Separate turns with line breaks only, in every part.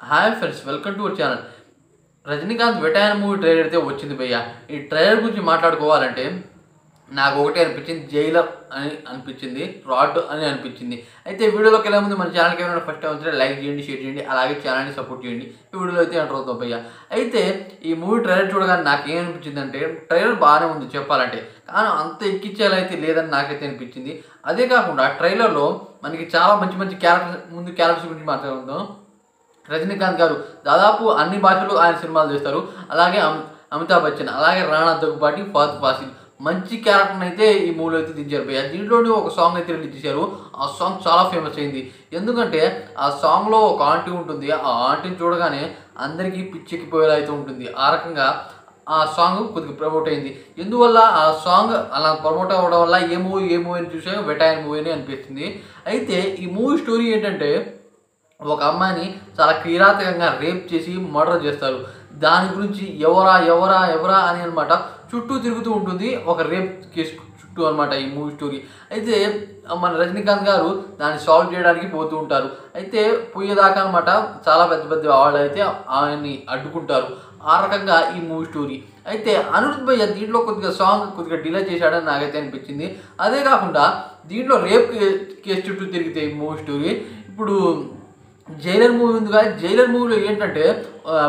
Hi friends, welcome to our channel. Rajinikanth Vettaiyan movie trailer అయితే వచ్చింది భయ్య. ఈ ట్రైలర్ గురించి మాట్లాడుకోవాలంటే నాకు ఒకటే అనిపించింది, జైలర్ అని అనిపించింది, రాడ్ అని అనిపించింది. అయితే వీడియోలోకి వెళ్ళే ముందు మన ఛానల్కి ఏమైనా ఫస్ట్ టైం వచ్చినా లైక్ చేయండి, షేర్ చేయండి, అలాగే ఛానల్ని సపోర్ట్ చేయండి. ఈ వీడియోలో అయితే ఎంటర్ అవుతాం భయ్య. అయితే ఈ మూవీ ట్రైలర్ చూడగానే నాకేమనిపించింది అంటే, ట్రైలర్ బాగానే ఉంది చెప్పాలంటే, కానీ అంత ఎక్కించేలా లేదని నాకైతే అనిపించింది. అదే కాకుండా ట్రైలర్లో మనకి చాలా మంచి మంచి క్యారెక్టర్స్ గురించి మాట్లాడుకుందాం. రజనీకాంత్ గారు దాదాపు అన్ని భాషలు ఆయన సినిమాలు చేస్తారు. అలాగే అమితాబ్ బచ్చన్, అలాగే రాణా దగ్గుబాటి, ఫహద్ ఫాసిల్ మంచి క్యారెక్టర్ని అయితే ఈ మూవీలో అయితే దించారు భయ్య. దీంట్లోనే ఒక సాంగ్ అయితే రిలీజ్ చేశారు. ఆ సాంగ్ చాలా ఫేమస్ అయింది. ఎందుకంటే ఆ సాంగ్లో ఒక ఆంటీ ఉంటుంది. ఆ ఆంటీని చూడగానే అందరికీ పిచ్చెక్కిపోయేలా అయితే ఉంటుంది. ఆ రకంగా ఆ సాంగ్ కొద్దిగా ప్రమోట్ అయింది. ఎందువల్ల ఆ సాంగ్ అలా ప్రమోట్ అవ్వడం వల్ల ఏ మూవీని చూసా వెటాయన్ మూవీని అనిపిస్తుంది. అయితే ఈ మూవీ స్టోరీ ఏంటంటే, ఒక అమ్మాయిని చాలా కిరాతకంగా రేప్ చేసి మర్డర్ చేస్తారు. దాని గురించి ఎవరా అని అనమాట చుట్టూ తిరుగుతూ ఉంటుంది, ఒక రేప్ కేసు చుట్టూ అనమాట ఈ మూవీ స్టోరీ. అయితే మన రజనీకాంత్ గారు దాన్ని సాల్వ్ చేయడానికి పోతూ ఉంటారు. అయితే పోయేదాకా అనమాట చాలా పెద్ద వాళ్ళు అయితే ఆయన్ని అడ్డుకుంటారు. ఆ రకంగా ఈ మూవీ స్టోరీ. అయితే అనిరుద్ భయ్య దీంట్లో కొద్దిగా డిలే చేశాడని నాకైతే అనిపించింది. అదే కాకుండా దీంట్లో రేప్ కేసు చుట్టూ తిరిగితే ఈ మూవీ స్టోరీ. ఇప్పుడు జైలర్ మూవీ ఉంది కానీ జైలర్ మూవీలో ఏంటంటే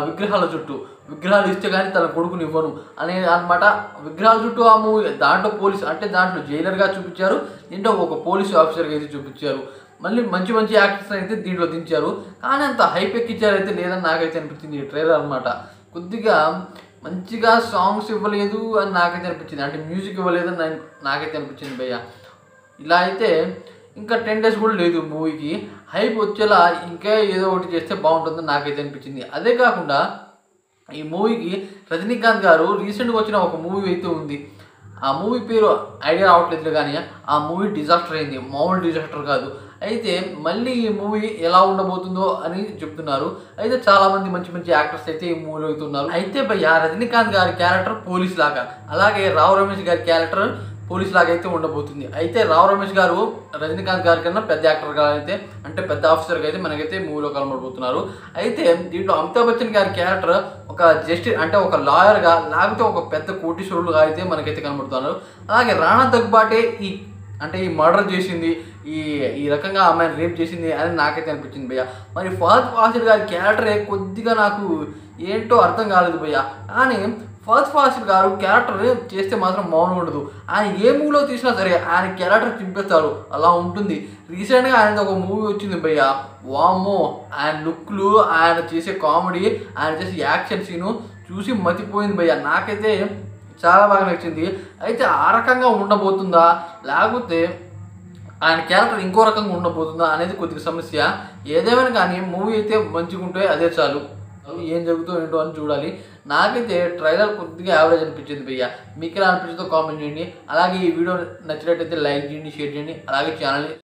విగ్రహాలు ఇస్తే కానీ తన కొడుకుని ఇవ్వను అనే అనమాట. విగ్రహాల చుట్టూ ఆ మూవీ. దాంట్లో పోలీస్ అంటే దాంట్లో జైలర్గా చూపించారు, దీంట్లో ఒక పోలీసు ఆఫీసర్గా అయితే చూపించారు. మళ్ళీ మంచి యాక్టర్స్ అయితే దీంట్లో దించారు. కానీ అంత హైప్ ఎక్కించారైతే లేదని నాకైతే అనిపించింది ఈ ట్రైలర్ అనమాట. కొద్దిగా మంచిగా సాంగ్స్ ఇవ్వలేదు అని నాకైతే అనిపించింది. అంటే మ్యూజిక్ ఇవ్వలేదు అని నాకైతే అనిపించింది భయ్య. ఇలా అయితే ఇంకా 10 days కూడా లేదు మూవీకి. హైప్ వచ్చేలా ఇంకా ఏదో ఒకటి చేస్తే బాగుంటుందని నాకైతే అనిపించింది. అదే కాకుండా ఈ మూవీకి రజనీకాంత్ గారు రీసెంట్గా వచ్చిన ఒక మూవీ అయితే ఉంది. ఆ మూవీ పేరు ఐడియా రావట్లేదు కానీ ఆ మూవీ డిజాస్టర్ అయింది, మామూలు డిజాస్టర్ కాదు. అయితే మళ్ళీ ఈ మూవీ ఎలా ఉండబోతుందో అని చెప్తున్నారు. అయితే చాలామంది మంచి యాక్టర్స్ అయితే ఈ మూవీలో అవుతున్నారు. అయితే భయ్య రజనీకాంత్ గారి క్యారెక్టర్ పోలీస్ లాగా, అలాగే రావు రమేష్ గారి క్యారెక్టర్ పోలీస్ లాగా అయితే ఉండబోతుంది. అయితే రావు రమేష్ గారు రజనీకాంత్ గారి కన్నా పెద్ద యాక్టర్గా అయితే, అంటే పెద్ద ఆఫీసర్గా అయితే మనకైతే మూవీలో కనబడబోతున్నారు. అయితే దీంట్లో అమితాబ్ బచ్చన్ గారి క్యారెక్టర్ ఒక జస్టిస్ అంటే ఒక లాయర్గా, లేకపోతే ఒక పెద్ద కోటీశ్వరుడుగా అయితే మనకైతే కనబడుతున్నారు. అలాగే రాణా దగ్గుబాటే ఈ మర్డర్ చేసింది, ఈ రకంగా అమ్మాయిని రేప్ చేసింది అని నాకైతే అనిపించింది భయ్య. మరి ఫహద్ ఫాసిల్ గారి క్యారెక్టరే కొద్దిగా నాకు ఏంటో అర్థం కాలేదు భయ్య. కానీ ఫహద్ ఫాసిల్ గారు క్యారెక్టర్ చేస్తే మాత్రం మౌనం ఉండదు. ఆయన ఏ మూవీలో తీసినా సరే ఆయన క్యారెక్టర్ చింపేస్తారు, అలా ఉంటుంది. రీసెంట్గా ఆయన ఒక మూవీ వచ్చింది భయ్య, వామ్మో ఆయన లుక్లు, ఆయన చేసే కామెడీ, ఆయన చేసే యాక్షన్ సీను చూసి మతిపోయింది భయ్య. నాకైతే చాలా బాగా నచ్చింది. అయితే ఆ రకంగా ఉండబోతుందా, లేకపోతే ఆయన క్యారెక్టర్ ఇంకో రకంగా ఉండబోతుందా అనేది కొద్దిగా సమస్య. ఏదేమైనా కానీ మూవీ అయితే మంచిగా ఉంటే అదే చాలు. ఏం జరుగుతుందో ఏంటో అని చూడాలి. నాకైతే ట్రైలర్ కొద్దిగా యావరేజ్ అనిపించింది భయ్య. మీకు ఎలా అనిపించిందో కామెంట్ చేయండి. అలాగే ఈ వీడియో నచ్చినట్టయితే లైక్ చేయండి, షేర్ చేయండి, అలాగే ఛానల్ని